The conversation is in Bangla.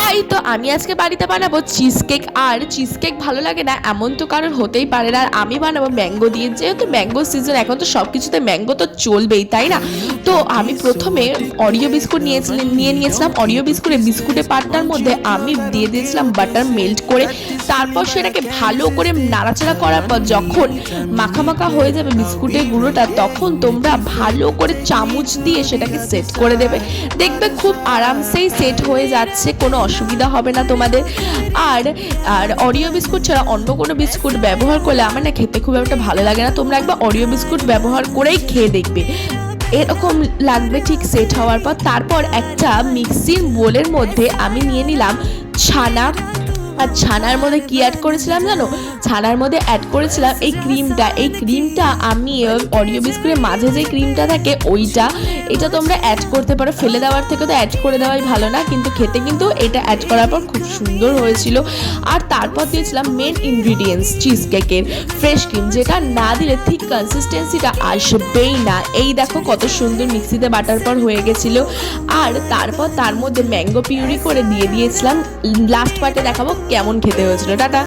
হাই, তো আমি আজকে বাড়িতে বানাবো চিজ কেক। আর চিজ কেক ভালো লাগে না এমন তো কারোর হতেই পারে না। আর আমি বানাবো ম্যাঙ্গো দিয়ে, যেহেতু ম্যাঙ্গো সিজন, এখন তো সব কিছুতে ম্যাঙ্গো তো চলবেই, তাই না? তো আমি প্রথমে অরিও বিস্কুট নিয়েছিলাম। অরিও বিস্কুটের পাটটার মধ্যে আমি দিয়ে দিয়েছিলাম বাটার মেল্ট করে। তারপর সেটাকে ভালো করে নাড়াচাড়া করার পর যখন মাখা মাখা হয়ে যাবে বিস্কুটের গুঁড়োটা, তখন তোমরা ভালো করে চামচ দিয়ে সেটাকে সেট করে দেবে। দেখবে খুব আরামসেই সেট হয়ে যাচ্ছে, কোনো অসুবিধা হবে না তোমাদের। আর আর অরিও বিস্কুট ছাড়া অন্য কোনো বিস্কুট ব্যবহার করলে আমার না খেতে খুব একটা ভালো লাগে না। তোমরা একবার অরিও বিস্কুট ব্যবহার করেই খেয়ে দেখবে, এরকম লাগবে ঠিক সেট হওয়ার পর। তারপর একটা মিক্সিং বোলের মধ্যে আমি নিয়ে নিলাম ছানা। আর ছানার মধ্যে কি অ্যাড করেছিলাম জানো? ছানার মধ্যে অ্যাড করেছিলাম এই ক্রিমটা আমি অরিও বিস্কুটের মাঝে যে ক্রিমটা থাকে ওইটা। এটা তোমরা অ্যাড করতে পারো, ফেলে দেওয়ার থেকে তো অ্যাড করে দেওয়াই ভালো না, কিন্তু খেতে কিন্তু এটা অ্যাড করার পর খুব সুন্দর হয়েছিল। আর তারপর দিয়েছিলাম মেন ইনগ্রিডিয়েন্টস চিজ কেকের ফ্রেশ ক্রিম, যেটা না দিলে ঠিক কনসিস্টেন্সিটা আসবেই না। এই দেখো কত সুন্দর মিক্সিতে বাটার পর হয়ে গেছিলো। আর তারপর তার মধ্যে ম্যাঙ্গো পিউরি করে দিয়ে দিয়েছিলাম। লাস্ট পার্টে দেখাবো কেমন খেতে হয়েছিল। টাটা।